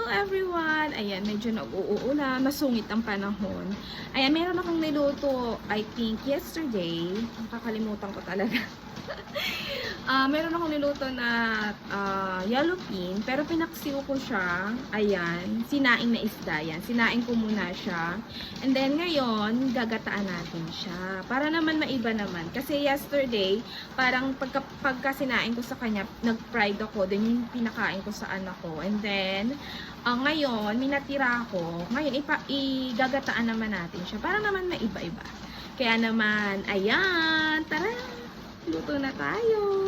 everyone! Ayan, medyo nag-uulan, masungit ang panahon. Ayan, meron akong niluto, I think, yesterday. Nakakalimutan ko talaga. Meron akong niluto na yellow pin, pero pinaksiw ko siya. Ayan, sinaing na isda yan. Sinaing ko muna siya. And then, ngayon, gagataan natin siya. Para naman maiba naman. Kasi yesterday, parang pagka sinaing ko sa kanya, nag-fried ako. Then, yung pinakain ko sa anak ko. And then, ngayon, minatira ko. Ngayon, igagataan naman natin siya. Para naman maiba-iba. Kaya naman, ayan, tara! Luto na tayo.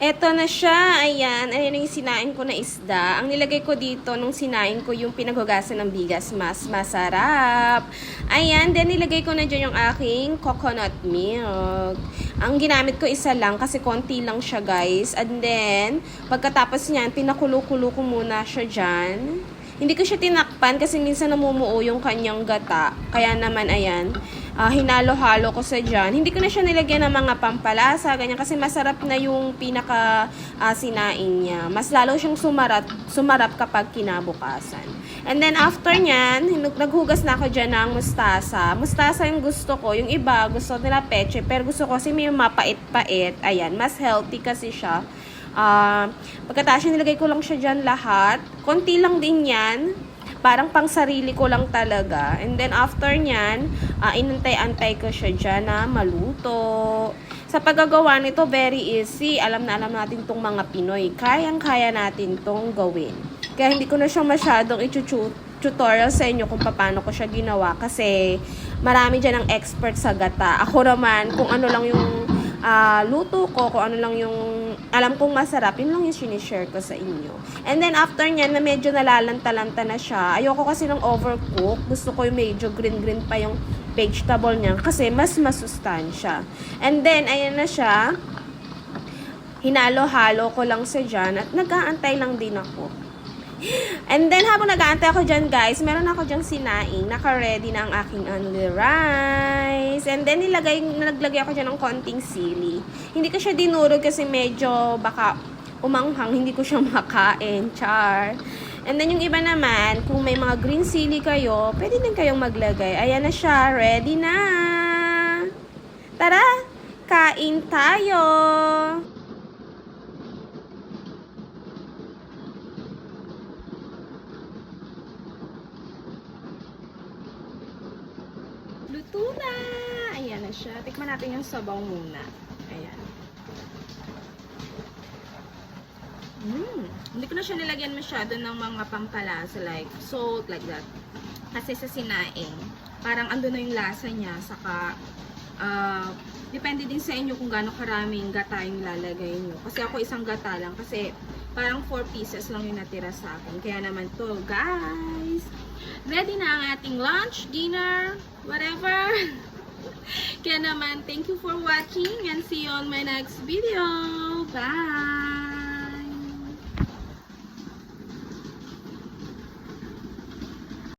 Eto na siya. Ayan. Ayan yung sinain ko na isda. Ang nilagay ko dito nung sinain ko yung pinaghugasan ng bigas. Mas masarap. Ayan. Then nilagay ko na dyan yung aking coconut milk. Ang ginamit ko isa lang kasi konti lang siya, guys. And then, pagkatapos niyan, pinakulo-kulo ko muna siya dyan. Hindi ko siya tinakpan kasi minsan namumuo yung kanyang gata. Kaya naman, ayan, hinalo-halo ko sa dyan. Hindi ko na siya nilagyan ng mga pampalasa, ganyan, kasi masarap na yung pinaka sinain niya. Mas lalo siyang sumarap kapag kinabukasan. And then, after nyan, naghugas na ako dyan ng mustasa. Mustasa yung gusto ko. Yung iba, gusto nila peche, pero gusto ko kasi may mapait-pait. Ayan, mas healthy kasi siya. Pagkatapos nilagay ko lang siya dyan lahat. Konti lang din yan. Parang pang sarili ko lang talaga. And then after nyan, inantay-antay ko siya dyan na maluto. Sa paggagawa nito, very easy. Alam na alam natin tong mga Pinoy. Kayang-kaya natin tong gawin. Kaya hindi ko na siya masyadong tutorial sa inyo kung paano ko siya ginawa. Kasi marami dyan ang expert sa gata. Ako naman, kung ano lang yung luto ko, kung ano lang yung alam kong masarap, yun lang yung sinishare ko sa inyo. And then, after nyan, na medyo nalalanta-lanta na siya, ayoko kasi ng overcook. Gusto ko yung medyo green-green pa yung vegetable niya kasi mas masustansya. And then, ayan na siya. Hinalo-halo ko lang sa dyan at nag-aantay lang din ako. And then, habang nag-aantay ako dyan, guys, meron ako dyang sinaing. Naka-ready na ang aking only rice. And then, naglagay ako dyan ng konting sili. Hindi ko siya dinurog kasi medyo baka umanghang. Hindi ko siya makain. Char. And then, yung iba naman, kung may mga green sili kayo, pwede din kayong maglagay. Ayan na siya. Ready na. Tara! Kain tayo! Luto na! Ayan na siya. Tikman natin yung sabaw muna. Ayan. Hindi ko na siya nilagyan masyado ng mga pampalasa like salt, like that. Kasi sa sinaing, parang andun na yung lasa niya. Saka, depende din sa inyo kung gaano karaming gata yung lalagay nyo. Kasi ako isang gata lang. Kasi parang 4 pieces lang yung natira sa akin. Kaya naman to, guys. Ready na ang ating lunch, dinner, whatever. Kaya naman, thank you for watching and see you on my next video. Bye!